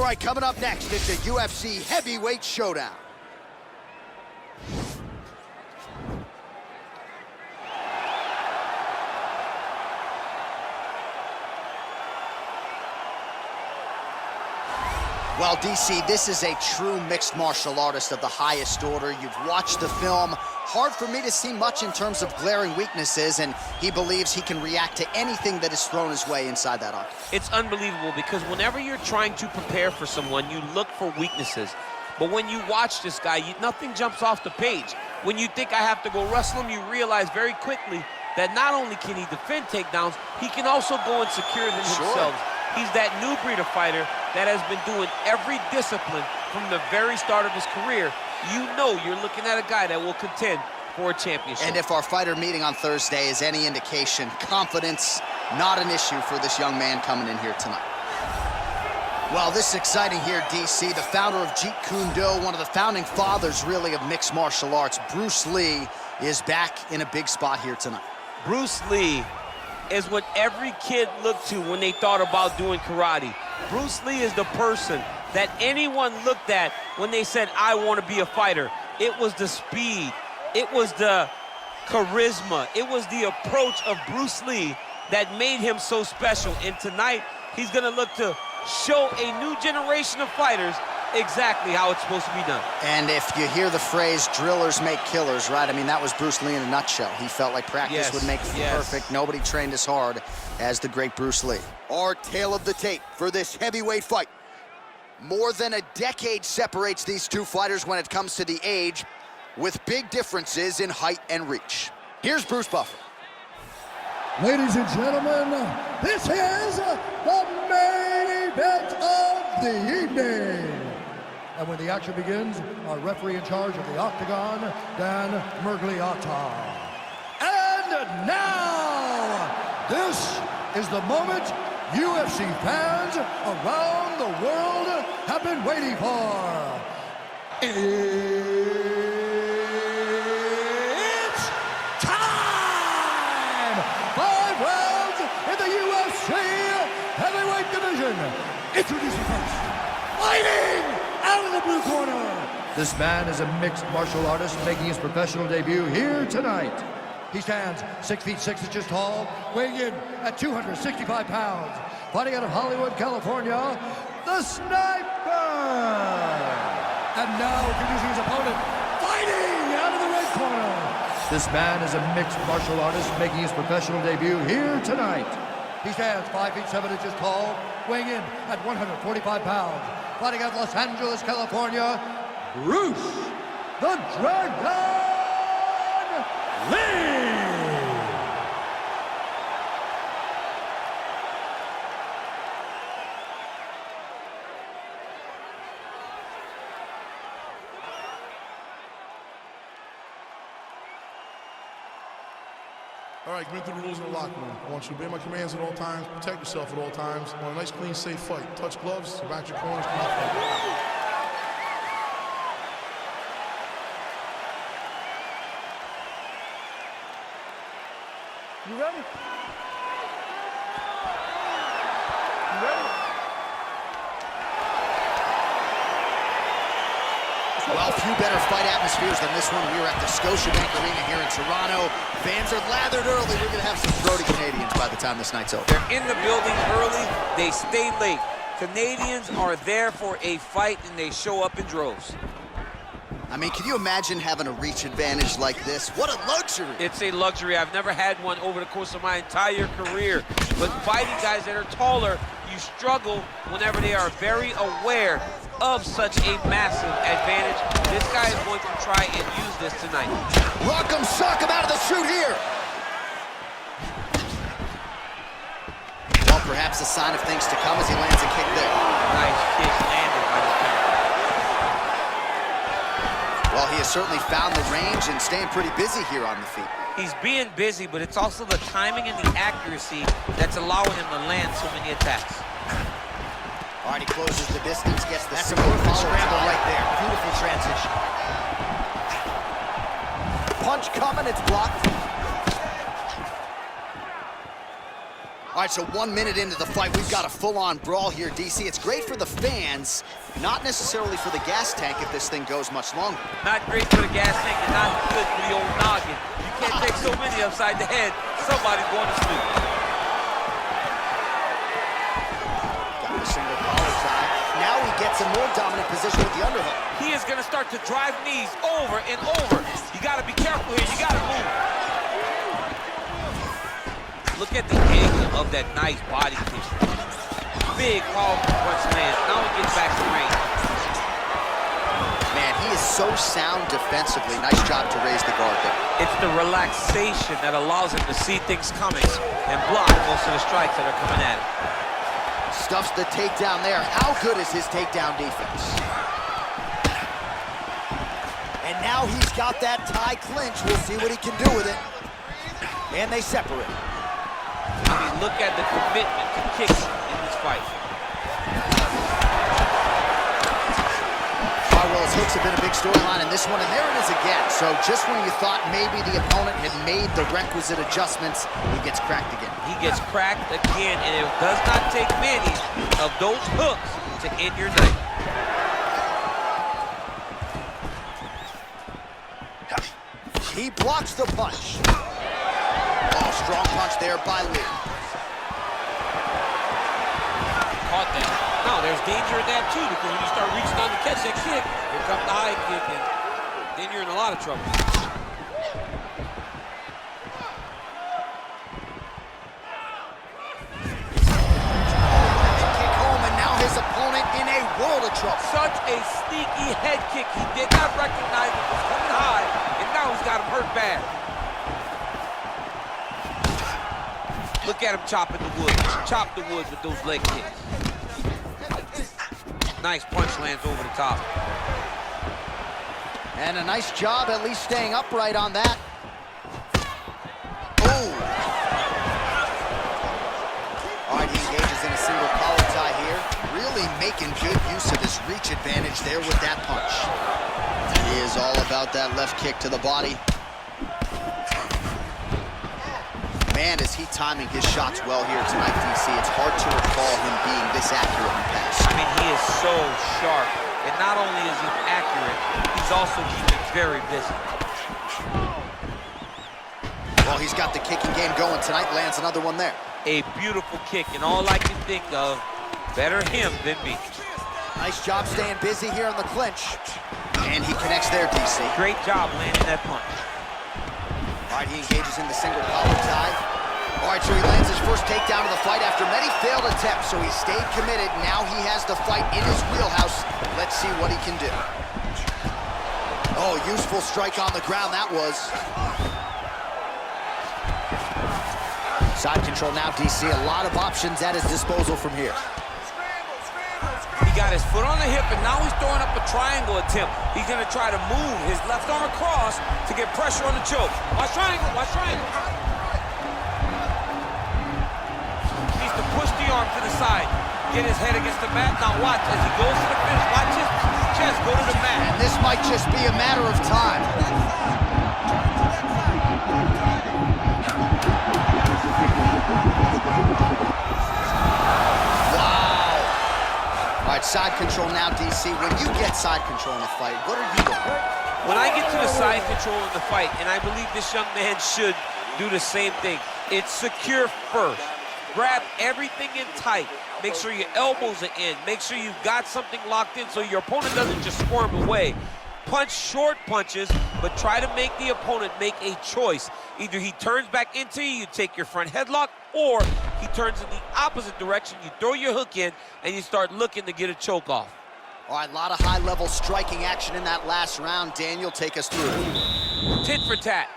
right, coming up next, it's a UFC heavyweight showdown. Well, DC, this is a true mixed martial artist of the highest order. You've watched the film. Hard for me to see much in terms of glaring weaknesses, and he believes he can react to anything that is thrown his way inside that octagon. It's unbelievable because whenever you're trying to prepare for someone, you look for weaknesses. But when you watch this guy, nothing jumps off the page. When you think I have to go wrestle him, you realize very quickly that not only can he defend takedowns, he can also go and secure them himself. He's that new breed of fighter that has been doing every discipline from the very start of his career. You know you're looking at a guy that will contend for a championship. And if our fighter meeting on Thursday is any indication, confidence, not an issue for this young man coming in here tonight. Well, this is exciting here, DC. The founder of Jeet Kune Do, one of the founding fathers, really, of mixed martial arts, Bruce Lee, is back in a big spot here tonight. Bruce Lee is what every kid looked to when they thought about doing karate. Bruce Lee is the person that anyone looked at when they said, I want to be a fighter. It was the speed, it was the charisma, it was the approach of Bruce Lee that made him so special. And tonight, he's gonna look to show a new generation of fighters exactly how it's supposed to be done. And if you hear the phrase, drillers make killers, right? I mean, that was Bruce Lee in a nutshell. He felt like practice would make perfect. Nobody trained as hard as the great Bruce Lee. Our tale of the tape for this heavyweight fight. More than a decade separates these two fighters when it comes to the age, with big differences in height and reach. Here's Bruce Buffer. Ladies and gentlemen, this is the main event of the evening. And when the action begins, our referee in charge of the octagon, Dan Mergliata. And now, this is the moment UFC fans around the world have been waiting for. It's time! 5 rounds in the UFC heavyweight division. Introducing first, fighting out of the blue corner. This man is a mixed martial artist making his professional debut here tonight. He stands 6 feet 6 inches tall, weighing in at 265 pounds. Fighting out of Hollywood, California, the Sniper. And now introducing his opponent, fighting out of the red corner. This man is a mixed martial artist making his professional debut here tonight. He stands 5 feet 7 inches tall, weighing in at 145 pounds. Fighting out of Los Angeles, California, Bruce the Dragon Lee! All right, commit to the rules in the locker room. I want you to obey my commands at all times, protect yourself at all times. I want a nice, clean, safe fight. Touch gloves, back your corners, come out fight. You ready? You ready? Well, few better fight atmospheres than this one. We are at the Scotiabank Arena here in Toronto. Fans are lathered early. We're going to have some throaty Canadians by the time this night's over. They're in the building early. They stay late. Canadians are there for a fight, and they show up in droves. I mean, can you imagine having a reach advantage like this? What a luxury. It's a luxury. I've never had one over the course of my entire career. But fighting guys that are taller, you struggle whenever they are very aware of such a massive advantage. This guy is going to try and use this tonight. Rock 'em, sock 'em out of the chute here. Well, perhaps a sign of things to come as he lands a kick there. Nice kick landed by this guy. Well, he has certainly found the range and staying pretty busy here on the feet. He's being busy, but it's also the timing and the accuracy that's allowing him to land so many attacks. All right, he closes the distance, gets the perfect scramble right there. Beautiful transition. Punch coming, it's blocked. All right, so 1 minute into the fight, we've got a full-on brawl here, DC. It's great for the fans, not necessarily for the gas tank if this thing goes much longer. Not great for the gas tank and not good for the old noggin. You can't take so many upside the head. Somebody's going to sleep. Got the single collar tie. Now he gets a more dominant position with the underhook. He is going to start to drive knees over and over. You got to be careful here. You got to move. Look at the angle of that nice body kick. Big, powerful punch lands. Now he gets back to range. Man, he is so sound defensively. Nice job to raise the guard there. It's the relaxation that allows him to see things coming and block most of the strikes that are coming at him. Stuffs the takedown there. How good is his takedown defense? And now he's got that tie clinch. We'll see what he can do with it. And they separate. I mean, look at the commitment to kicks in this fight. Well, his hooks have been a big storyline in this one, and there it is again. So just when you thought maybe the opponent had made the requisite adjustments, he gets cracked again. He gets cracked again, and it does not take many of those hooks to end your night. He blocks the punch. Oh, strong punch there by Lee. Caught that. No, there's danger in that too, because when you start reaching down to catch that kick, here comes the high kick, and then you're in a lot of trouble. Kick home, and now his opponent in a world of trouble. Such a sneaky head kick. He did not recognize it was coming high, and now he's got him hurt bad. Look at him chopping the wood. Chop the wood with those leg kicks. Nice punch lands over the top. And a nice job at least staying upright on that. Oh! All right, he engages in a single collar tie here. Really making good use of his reach advantage there with that punch. He is all about that left kick to the body. Man, is he timing his shots well here tonight, DC. It's hard to recall him being this accurate in the past. I mean, he is so sharp. And not only is he accurate, he's also keeping very busy. Well, he's got the kicking game going tonight. Lands another one there. A beautiful kick, and all I can think of, better him than me. Nice job staying busy here on the clinch. And he connects there, DC. Great job landing that punch. All right, he engages in the single collar tie. All right, so he lands his first takedown of the fight after many failed attempts, so he stayed committed. Now he has the fight in his wheelhouse. Let's see what he can do. Oh, useful strike on the ground, that was. Side control now, DC. A lot of options at his disposal from here. He got his foot on the hip, and now he's throwing up a triangle attempt. He's going to try to move his left arm across to get pressure on the choke. Watch triangle, watch triangle. He needs to push the arm to the side, get his head against the mat. Now watch, as he goes to the finish, watch his chest go to the mat. And this might just be a matter of time. All right, side control now, DC. When you get side control in a fight, what are you doing? When I get to the side control in the fight, and I believe this young man should do the same thing, it's secure first. Grab everything in tight. Make sure your elbows are in. Make sure you've got something locked in so your opponent doesn't just squirm away. Punch short punches, but try to make the opponent make a choice. Either he turns back into you, you take your front headlock, or he turns in the opposite direction, you throw your hook in, and you start looking to get a choke off. All right, a lot of high-level striking action in that last round. Daniel, take us through it. Tit for tat.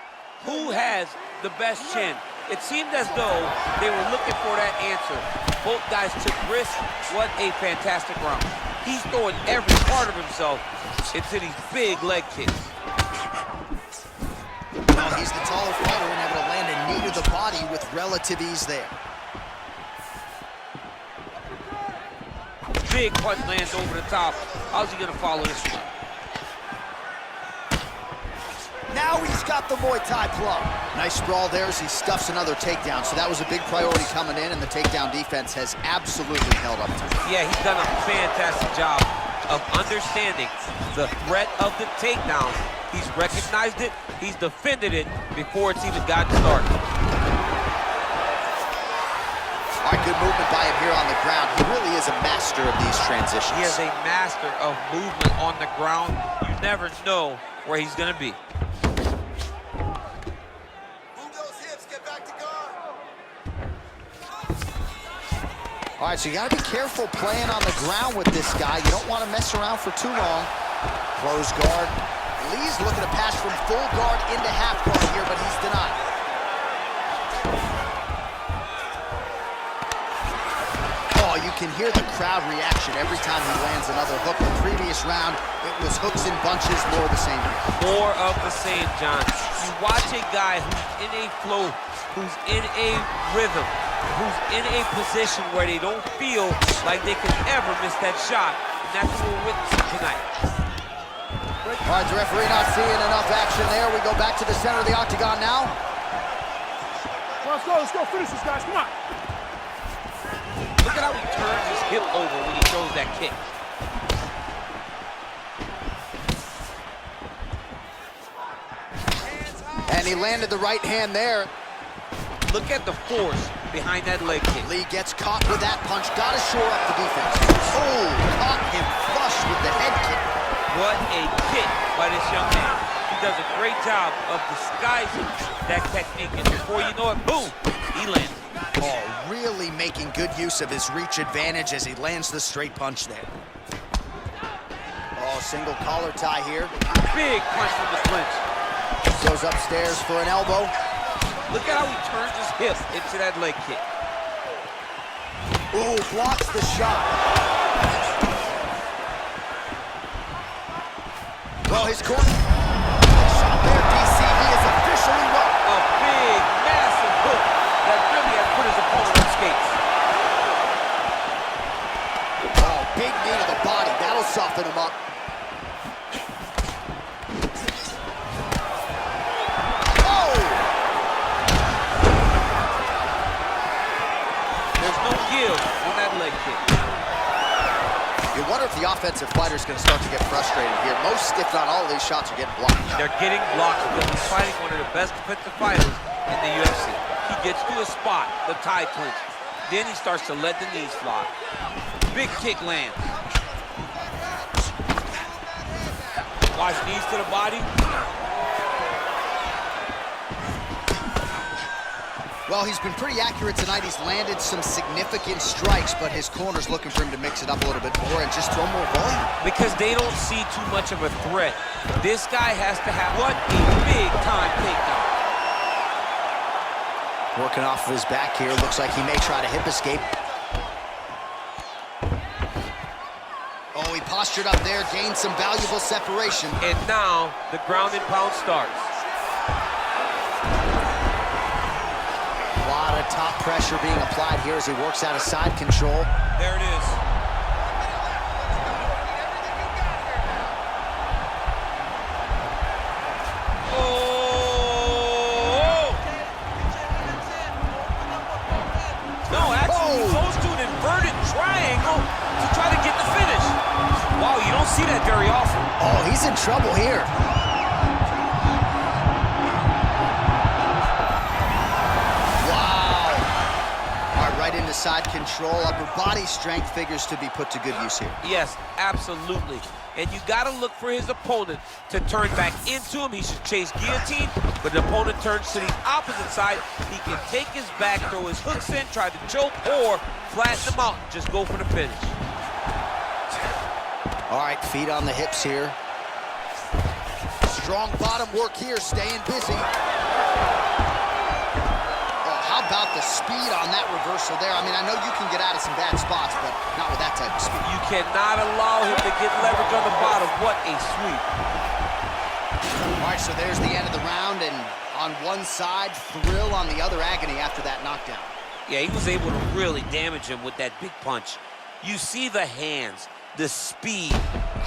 Who has the best chin? It seemed as though they were looking for that answer. Both guys took risks. What a fantastic round. He's throwing every part of himself into these big leg kicks. Well, he's the taller fighter and able to land a knee to the body with relative ease there. Big punch lands over the top. How's he gonna follow this one? Now he's got the Muay Thai plug. Nice sprawl there as he stuffs another takedown. So that was a big priority coming in, and the takedown defense has absolutely held up to him. Yeah, he's done a fantastic job of understanding the threat of the takedown. He's recognized it, he's defended it before it's even gotten started. All right, good movement by him here on the ground. He really is a master of these transitions. He is a master of movement on the ground. You never know where he's gonna be. Move those hips, get back to guard. All right, so you gotta be careful playing on the ground with this guy. You don't want to mess around for too long. Close guard. Lee's looking to pass from full guard into half guard here, but he's denied. Oh, you can hear the crowd reaction every time he lands another hook. The previous round, it was hooks and bunches, more of the same. More of the same, John. You watch a guy who's in a flow, who's in a rhythm, who's in a position where they don't feel like they could ever miss that shot. And that's what we're witnessing tonight. All right, the referee not seeing enough action there. We go back to the center of the octagon now. Let's go, finish this, guys, come on. Look at how he turns his hip over when he throws that kick. And he landed the right hand there. Look at the force behind that leg kick. Lee gets caught with that punch. Got to shore up the defense. Oh, caught him flush with the head kick. What a kick by this young man. He does a great job of disguising that technique, and before you know it, boom, he lands. Oh, really making good use of his reach advantage as he lands the straight punch there. Oh, single collar tie here. Big punch from the clinch. Goes upstairs for an elbow. Look at how he turns his hip into that leg kick. Ooh, blocks the shot. Well, his corner. Shot there, DC. He is officially won. A big, massive hook that really has put his opponent on skates. Oh, big knee to the body. That'll soften him up. Oh! There's no give on that leg kick. You wonder if the offensive fighter's going to start to get frustrated here. Most, if not all, of these shots are getting blocked. They're getting blocked because he's fighting one of the best defensive fighters in the UFC. He gets to a spot, the tie clinch. Then he starts to let the knees fly. Big kick lands. Watch, knees to the body. Well, he's been pretty accurate tonight. He's landed some significant strikes, but his corner's looking for him to mix it up a little bit more and just throw more volume. Because they don't see too much of a threat. This guy has to have, what a big-time takedown. Working off of his back here. Looks like he may try to hip escape. Oh, he postured up there, gained some valuable separation. And now the ground and pound starts. A lot of top pressure being applied here as he works out of side control. There it is. Oh! No, actually, he goes to an inverted triangle to try to get the finish. Wow, you don't see that very often. Oh, he's in trouble here. Into side control, upper body strength figures to be put to good use here. Yes, absolutely. And you got to look for his opponent to turn back into him. He should chase guillotine, but the opponent turns to the opposite side. He can take his back, throw his hooks in, try to choke, or flatten him out and just go for the finish. All right, feet on the hips here. Strong bottom work here, staying busy. How about the speed on that reversal there? I mean, I know you can get out of some bad spots, but not with that type of speed. You cannot allow him to get leverage on the bottom. What a sweep. All right, so there's the end of the round, and on one side, thrill, on the other, agony after that knockdown. Yeah, he was able to really damage him with that big punch. You see the hands, the speed,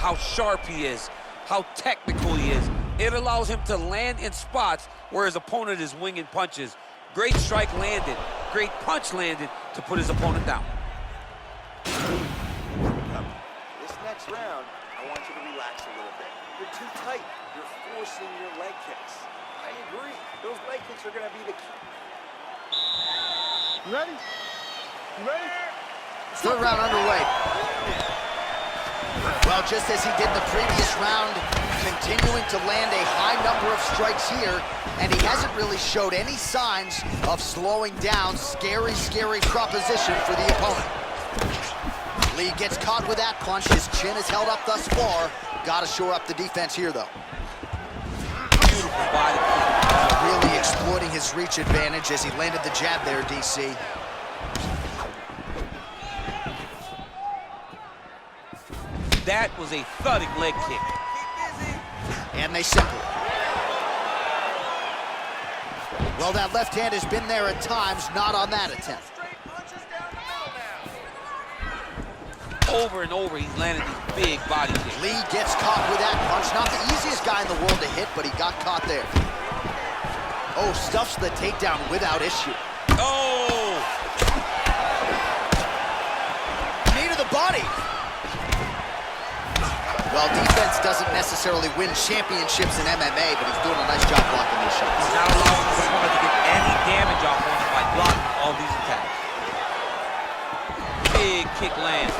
how sharp he is, how technical he is. It allows him to land in spots where his opponent is winging punches. Great strike landed, great punch landed to put his opponent down. This next round, I want you to relax a little bit. You're too tight. You're forcing your leg kicks. I agree. Those leg kicks are going to be the key. You ready? You ready? Third round underway. Well, just as he did in the previous round, continuing to land a high number of strikes here, and he hasn't really showed any signs of slowing down. Scary, scary proposition for the opponent. Lee gets caught with that punch. His chin is held up thus far. Got to shore up the defense here, though. Beautiful body kick. Really exploiting his reach advantage as he landed the jab there, DC. That was a thudding leg kick. And they simple. Well, that left hand has been there at times, not on that attempt. Over and over, he's landed these big body kicks. Lee gets caught with that punch. Not the easiest guy in the world to hit, but he got caught there. Oh, stuffs the takedown without issue. Oh! Knee to the body. Well, defense doesn't necessarily win championships in MMA, but he's doing a nice job blocking these shots. He's not allowing his opponent to get any damage off him by blocking all these attacks. Big kick lands.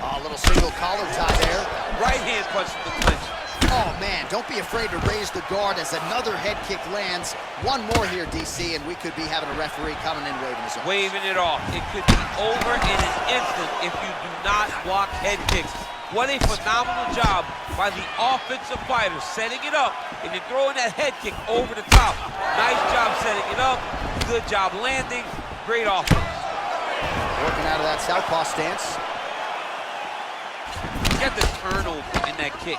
Oh, a little single collar tie there. Right hand punch to the clinch. Oh, man, don't be afraid to raise the guard as another head kick lands. One more here, DC, and we could be having a referee coming in waving his arm. Waving it off. It could be over in an instant if you do not block head kicks. What a phenomenal job by the offensive fighter, setting it up and then throwing that head kick over the top. Nice job setting it up. Good job landing. Great offense. Working out of that southpaw stance. Get the turnover in that kick.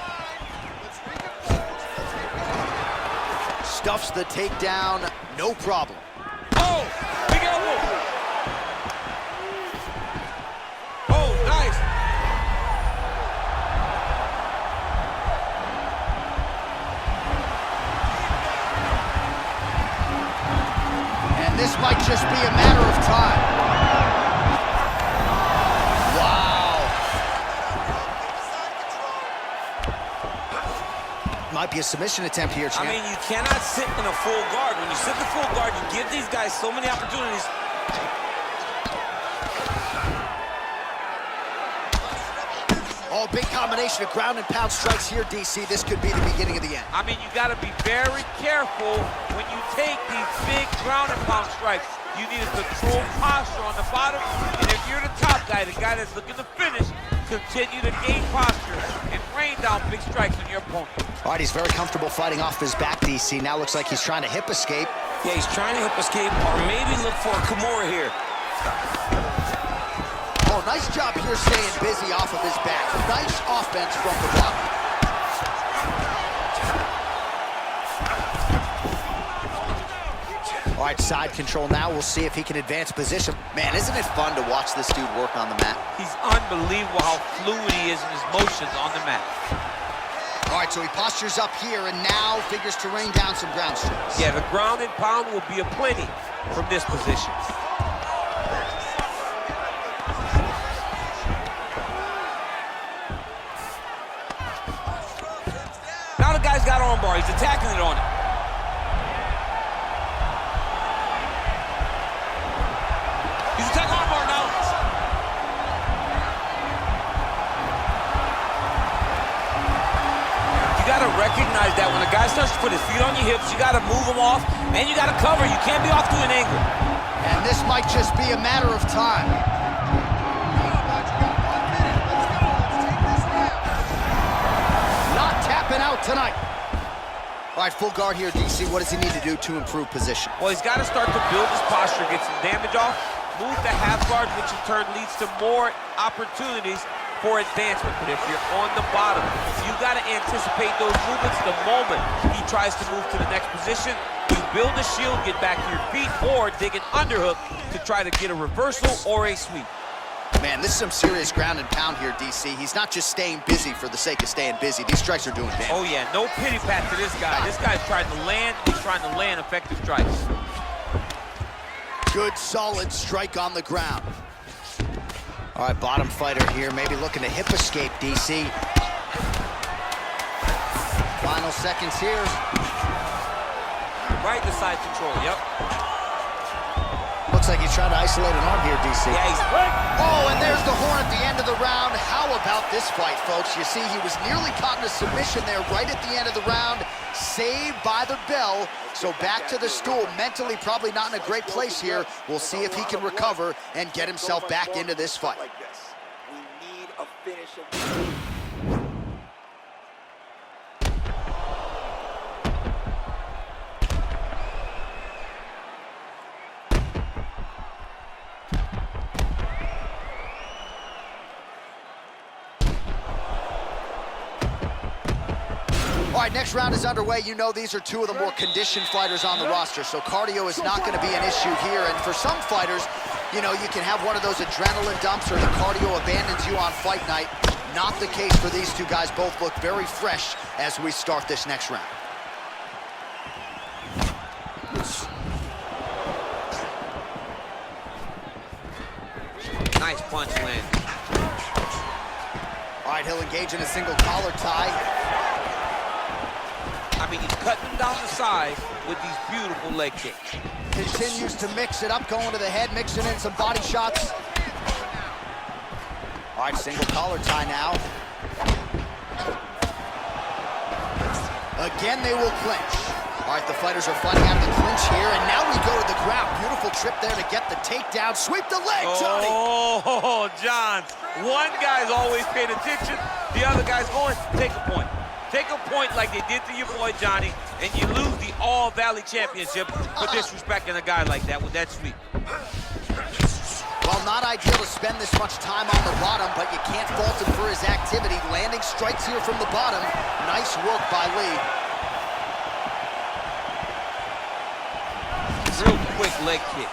Stuffs the takedown, no problem. Oh, big elbow. Oh, nice. And this might just be a matter of time. Might be a submission attempt here, champ. I mean, you cannot sit in a full guard. When you sit in full guard, you give these guys so many opportunities. Oh, big combination of ground and pound strikes here, DC. This could be the beginning of the end. I mean, you got to be very careful when you take these big ground and pound strikes. You need a controlled posture on the bottom, and if you're the top guy, the guy that's looking to finish, continue to gain posture and rain down big strikes on your opponent. All right, he's very comfortable fighting off his back, DC. Now looks like he's trying to hip escape. Yeah, he's trying to hip escape or maybe look for a Kimura here. Oh, nice job here staying busy off of his back. Nice offense from the block. All right, side control now. We'll see if he can advance position. Man, isn't it fun to watch this dude work on the mat? He's unbelievable how fluid he is in his motions on the mat. All right, so he postures up here and now figures to rain down some ground strikes. Yeah, the ground and pound will be aplenty from this position. Now the guy's got armbar. He's attacking it on it. He's attacking armbar now. You got to recognize that when a guy starts to put his feet on your hips, you got to move him off, and you got to cover. You can't be off to an angle. And this might just be a matter of time. Not tapping out tonight. All right, full guard here, DC. What does he need to do to improve position? Well, he's got to start to build his posture, get some damage off, move the half guard, which in turn leads to more opportunities for advancement. But if you're on the bottom, you got to anticipate those movements the moment he tries to move to the next position. You build a shield, get back to your feet, or dig an underhook to try to get a reversal or a sweep. Man, this is some serious ground and pound here, DC. He's not just staying busy for the sake of staying busy. These strikes are doing damage. Oh, yeah, no pity pat to this guy. This guy's trying to land. He's trying to land effective strikes. Good, solid strike on the ground. All right, bottom fighter here, maybe looking to hip escape, DC. Final seconds here. Right to side control, yep. Looks like he's trying to isolate an arm here, DC. Yeah, he's... Oh, and there's the horn at the end of the round. How about this fight, folks? You see, he was nearly caught in a submission there right at the end of the round. Saved by the bell. So back to the stool. Mentally probably not in a great place here. We'll see if he can recover and get himself back into this fight. We need a finish of... All right, next round is underway. You know these are two of the more conditioned fighters on the roster, so cardio is not going to be an issue here. And for some fighters, you know, you can have one of those adrenaline dumps or the cardio abandons you on fight night. Not the case for these two guys. Both look very fresh as we start this next round. Nice punch land. All right, he'll engage in a single collar tie. I mean, he's cutting him down the side with these beautiful leg kicks. Continues to mix it up, going to the head, mixing in some body shots. All right, single collar tie now. Again, they will clinch. All right, the fighters are fighting out of the clinch here, and now we go to the ground. Beautiful trip there to get the takedown. Sweep the leg, Johnny. Oh, John. One guy's always paying attention. The other guy's going, take a point. Take a point like they did to your boy Johnny, and you lose the All-Valley Championship for disrespecting a guy like that with that sweep. Well, not ideal to spend this much time on the bottom, but you can't fault him for his activity. Landing strikes here from the bottom. Nice work by Lee. Real quick leg kick.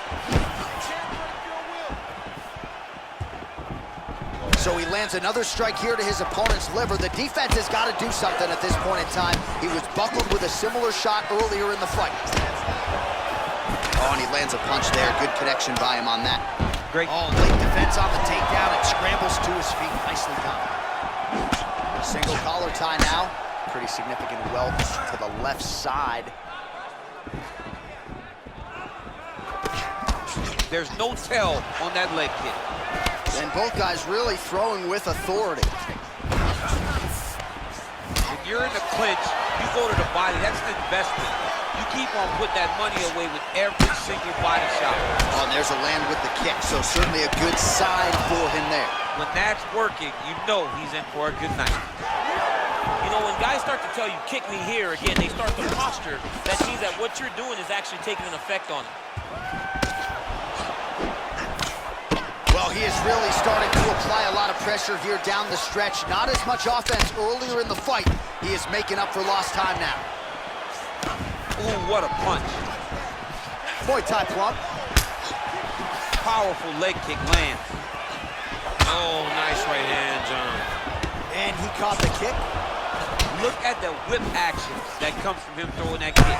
So he lands another strike here to his opponent's liver. The defense has got to do something at this point in time. He was buckled with a similar shot earlier in the fight. Oh, and he lands a punch there. Good connection by him on that. Great. Oh, late defense on the takedown and scrambles to his feet. Nicely done. Single collar tie now. Pretty significant welt to the left side. There's no tell on that leg kick. And both guys really throwing with authority. When you're in the clinch, you go to the body. That's the investment. You keep on putting that money away with every single body shot. Oh, and there's a land with the kick, so certainly a good sign for him there. When that's working, you know he's in for a good night. You know, when guys start to tell you, kick me here, again, they start to posture. That means that what you're doing is actually taking an effect on it. Well, he is really starting to apply a lot of pressure here down the stretch. Not as much offense earlier in the fight. He is making up for lost time now. Ooh, what a punch. Muay Thai plump. Powerful leg kick lands. Oh, nice right hand, John. And he caught the kick. Look at the whip action that comes from him throwing that kick.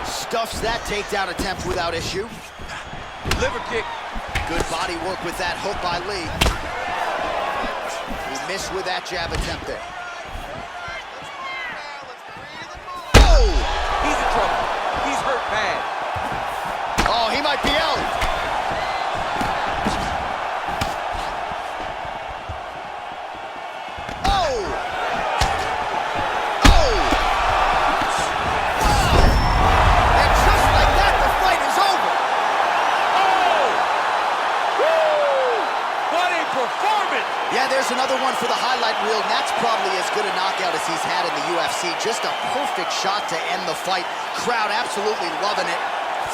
Stuffs that takedown attempt without issue. Liver kick. Good body work with that hook by Lee. He missed with that jab attempt there. Oh! He's in trouble. He's hurt bad. Oh, he might be out. Yeah, there's another one for the highlight reel, and that's probably as good a knockout as he's had in the UFC. Just a perfect shot to end the fight. Crowd absolutely loving it.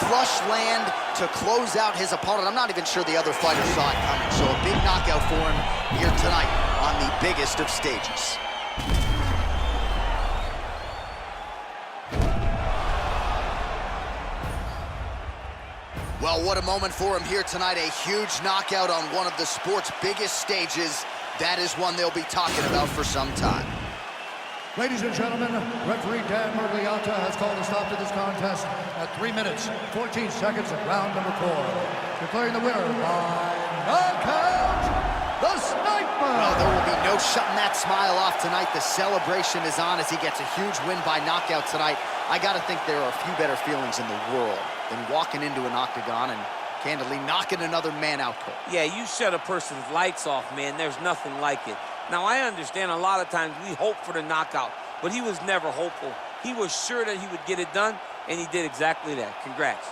Flush land to close out his opponent. I'm not even sure the other fighter saw it coming, so a big knockout for him here tonight on the biggest of stages. Well, what a moment for him here tonight. A huge knockout on one of the sport's biggest stages. That is one they'll be talking about for some time. Ladies and gentlemen, referee Dan Murgliata has called a stop to this contest at 3 minutes, 14 seconds of round number 4. Declaring the winner by knockout, the Sniper! Well, there will be no shutting that smile off tonight. The celebration is on as he gets a huge win by knockout tonight. I gotta think there are a few better feelings in the world than walking into an octagon and candidly knocking another man out cold. Yeah, you shut a person's lights off, man. There's nothing like it. Now, I understand a lot of times we hope for the knockout, but he was never hopeful. He was sure that he would get it done, and he did exactly that. Congrats.